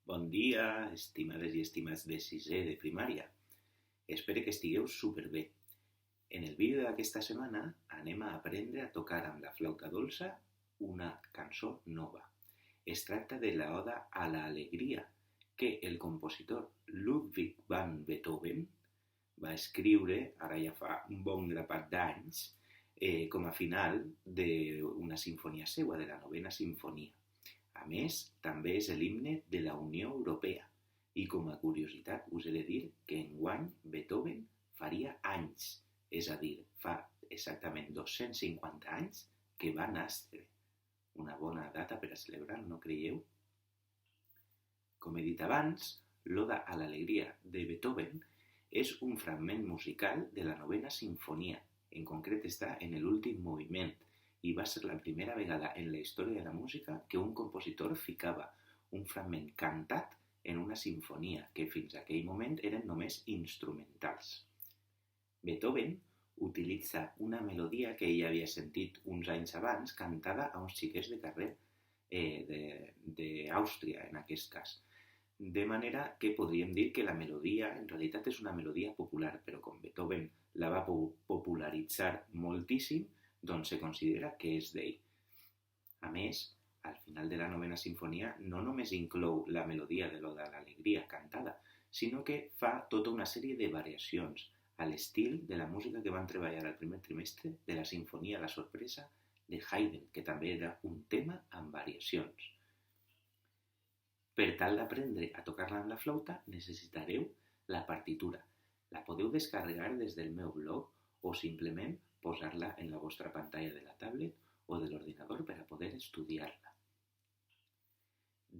Bon dia, estimades i estimats de sisè de primària. Espero que estigueu superbé. En el vídeo d'aquesta setmana anem a aprendre a tocar amb la flauta dolça una cançó nova. Es tracta de la Oda a l'Alegria, que el compositor Ludwig van Beethoven va escriure, ara ja fa un bon grapat d'anys, com a final d'una sinfonia seua, de la novena sinfonia. A més, també és l'himne de la Unió Europea i com a curiositat us he de dir que enguany Beethoven faria anys, és a dir, fa exactament 250 anys que va nàixer. Una bona data per a celebrar, no creieu? Com he dit abans, l'Oda a l'Alegria de Beethoven és un fragment musical de la novena sinfonia, en concret està en l'últim moviment, i va ser la primera vegada en la història de la música que un compositor ficava un fragment cantat en una sinfonia que fins a aquell moment eren només instrumentals. Beethoven utilitza una melodia que ell havia sentit uns anys abans cantada a uns xiquets de carrer d'Àustria, en aquest cas. De manera que podríem dir que la melodia en realitat és una melodia popular, però com Beethoven la va popularitzar moltíssim, doncs se considera que és d'ell. A més, al final de la novena sinfonia no només inclou la melodia de l'Oda a l'Alegria cantada, sinó que fa tota una sèrie de variacions a l'estil de la música que van treballar al primer trimestre de la sinfonia La sorpresa de Haydn, que també era un tema amb variacions. Per tal d'aprendre a tocar-la amb la flauta necessitareu la partitura. La podeu descarregar des del meu blog o simplement posar-la en la vostra pantalla de la tablet o de l'ordinador per a poder estudiar-la.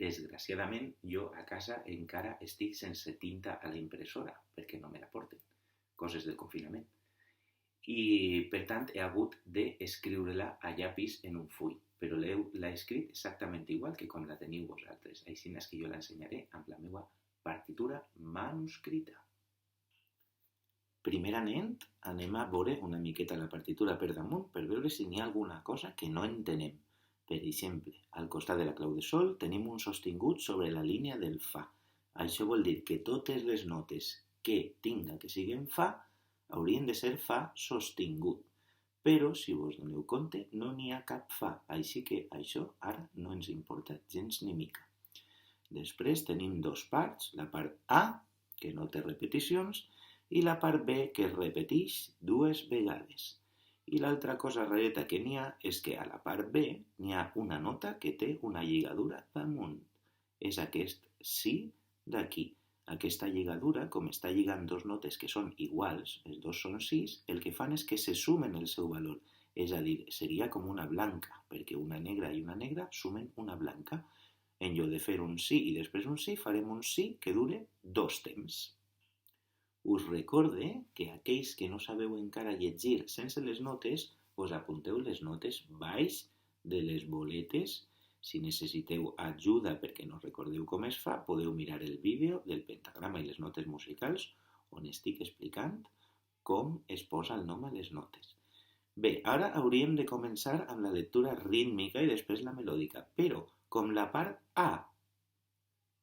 Desgraciadament, jo a casa encara estic sense tinta a la impressora perquè no me la porten, coses del confinament. I, per tant, he hagut d'escriure-la a llapis en un full, però l'he escrit exactament igual que com la teniu vosaltres, així és que jo l'ensenyaré amb la meva partitura manuscrita. Primerament, anem a veure una miqueta la partitura per damunt per veure si n'hi ha alguna cosa que no entenem. Per exemple, al costat de la clau de sol tenim un sostingut sobre la línia del fa. Això vol dir que totes les notes que tinga que siguin fa haurien de ser fa sostingut. Però, si vos doneu compte, no n'hi ha cap fa, així que això ara no ens importa gens ni mica. Després tenim dos parts, la part A, que no té repeticions, i la part B que es repeteix dues vegades. I l'altra cosa rareta que n'hi ha és que a la part B n'hi ha una nota que té una lligadura damunt. És aquest si d'aquí. Aquesta lligadura, com està lligant dos notes que són iguals, els dos són sis, el que fan és que se sumen el seu valor. És a dir, seria com una blanca, perquè una negra i una negra sumen una blanca. En lloc de fer un si i després un si, farem un si que dure dos temps. Us recorde que aquells que no sabeu encara llegir sense les notes, us apunteu les notes baix de les boletes. Si necessiteu ajuda perquè no recordeu com es fa, podeu mirar el vídeo del pentagrama i les notes musicals, on estic explicant com es posa el nom a les notes. Bé, ara hauríem de començar amb la lectura rítmica i després la melòdica, però com la part A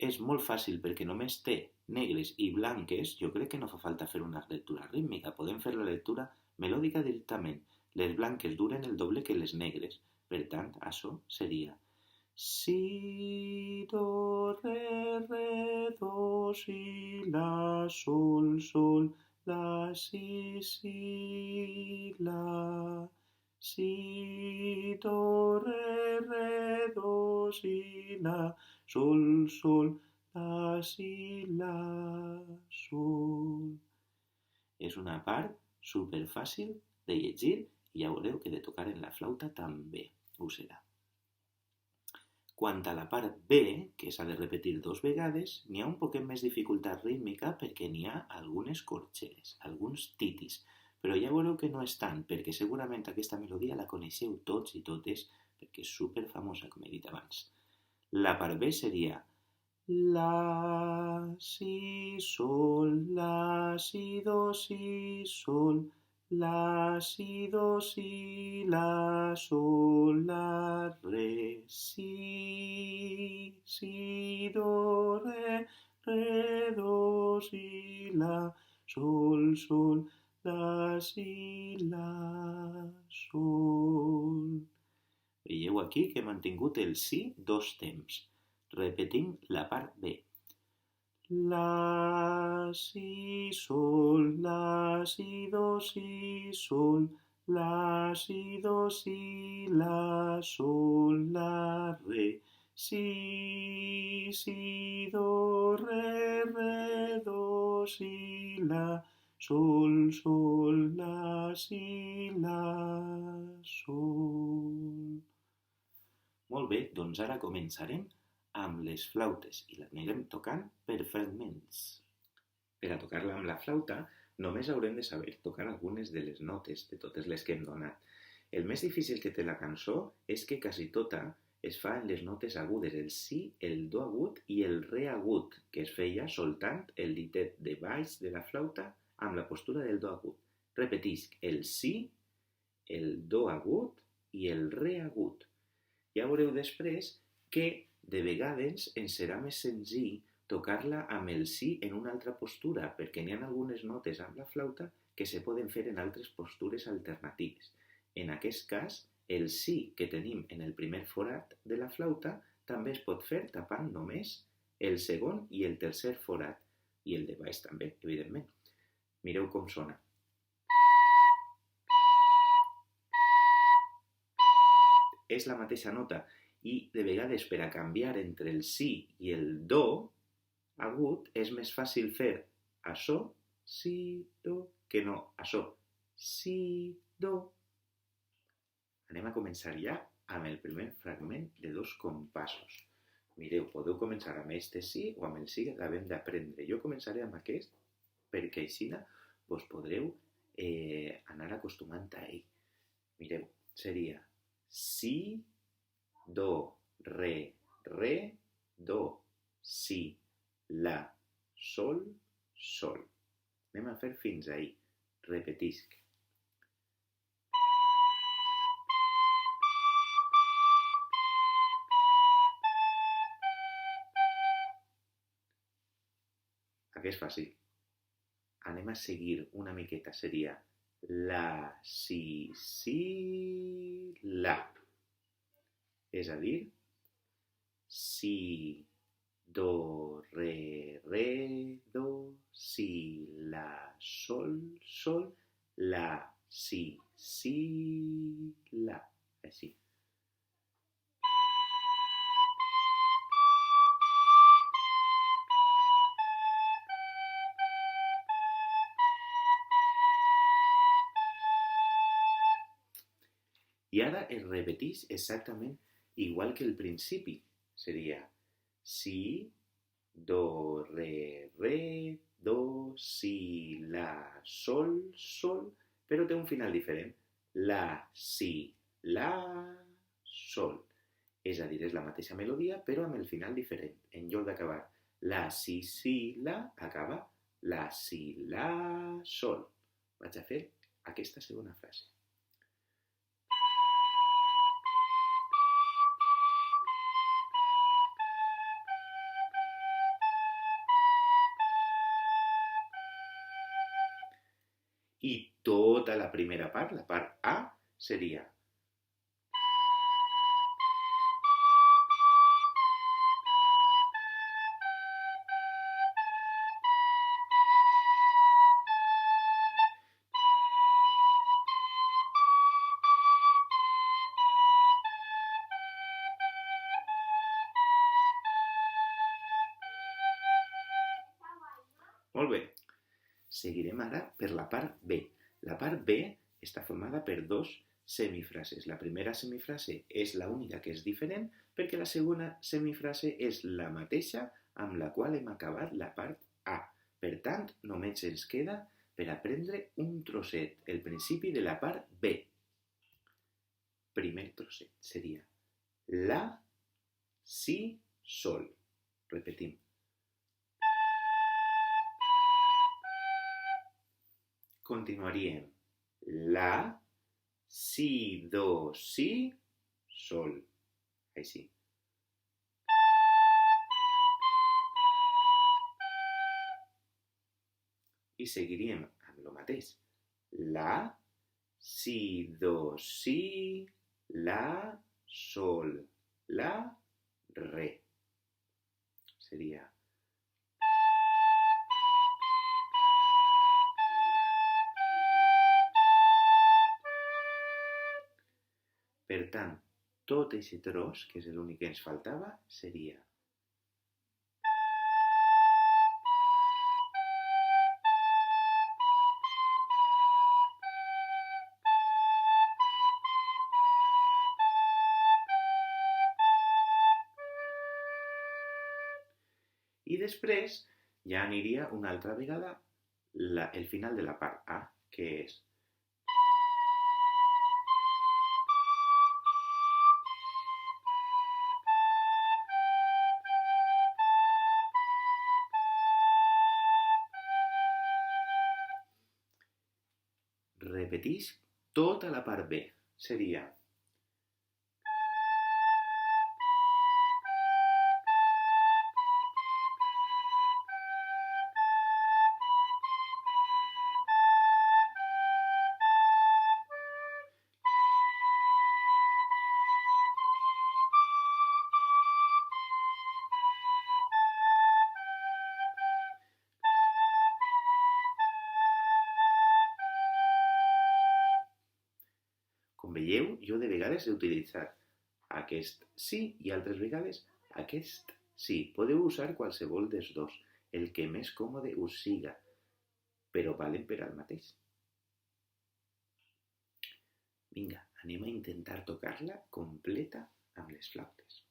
és molt fàcil perquè només té negres i blanques, jo crec que no fa falta fer una lectura rítmica, podem fer la lectura melòdica directament. Les blanques duren el doble que les negres, per tant, això seria si, do, re, do, si, la, sol, sol, la, si, la, si, do, re, do, si, la, sol, sol, la, si, la, sol. És una part superfàcil de llegir i ja veureu que de tocar en la flauta també ho serà. Quant a la part B, que s'ha de repetir dos vegades, n'hi ha un poquet més dificultat rítmica perquè n'hi ha algunes corxeres, alguns titis, però ja veureu que no és tant, perquè segurament aquesta melodia la coneixeu tots i totes, perquè és superfamosa, com he dit abans. La part B seria la, si, sol, la, si, do, si, sol, la, si, do, si, la, sol, la, re, si, do, re, do, si, la, sol, sol, la, si, la, sol. Veieu aquí que he mantingut el si dos temps. Repetim la part B. La, si, sol, la, si, do, si, sol, la, si, do, si, la, sol, la, re, si, do, re, do, si, la, sol, sol, la, si, la, sol. Molt bé, doncs ara començarem amb les flautes i l'anirem tocant per fragments. Per a tocar-la amb la flauta només haurem de saber tocar algunes de les notes de totes les que hem donat. El més difícil que té la cançó és que quasi tota es fa en les notes agudes, el si, el do agut i el re agut, que es feia soltant el ditet de baix de la flauta amb la postura del do agut. Repetisc, el si, el do agut i el re agut. Ja veureu després que de vegades ens serà més senzill tocar-la amb el si en una altra postura, perquè n'hi ha algunes notes amb la flauta que se poden fer en altres postures alternatives. En aquest cas, el si que tenim en el primer forat de la flauta també es pot fer tapant només el segon i el tercer forat, i el de baix també, evidentment. Mireu com sona. És la mateixa nota i de vegades per a canviar entre el si i el do agut és més fàcil fer açò, si, do, que no açò, si, do. Anem a començar ja amb el primer fragment de dos compassos. Mireu, podeu començar amb este si o amb el si que acabem d'aprendre. Jo començaré amb aquest perquè així vos podreu anar acostumant a ell. Mireu, seria si, do, re, do, si, la, sol, sol. Anem a fer fins ahí. Repetisc. Aquest és fàcil. Anem a seguir una miqueta. Seria la, si, la. És a dir, si, do, re, do, si, la, sol, sol, la, si, la. Així. I ara es repeteix exactament igual que el principi. Seria si, do, re, do, si, la, sol, sol, però té un final diferent. La, si, la, sol. És a dir, és la mateixa melodia, però amb el final diferent. En lloc d'acabar la, si, la, acaba la, si, la, sol. Vaig a fer aquesta segona frase. I tota la primera part, la part A, seria Molt bé. Seguirem ara per la part B. La part B està formada per dos semifrases. La primera semifrase és l'única que és diferent perquè la segona semifrase és la mateixa amb la qual hem acabat la part A. Per tant, només ens queda per aprendre un trosset, el principi de la part B. Primer trosset seria la, si, sol. Repetim. Continuaríem. La, si, do, si, sol. Ahí sí. I seguiríem amb el mateix. La, si, do, si, la, sol, la, re. Seria per tant, tot aquest tros, que és l'únic que ens faltava, seria i després ja aniria una altra vegada el final de la part A, que és repeteix tota la part B. Seria com veieu, jo de vegades he utilitzat aquest sí i altres vegades aquest sí. Podeu usar qualsevol dels dos, el que més còmode us siga, però valen per al mateix. Vinga, anem a intentar tocar-la completa amb les flautes.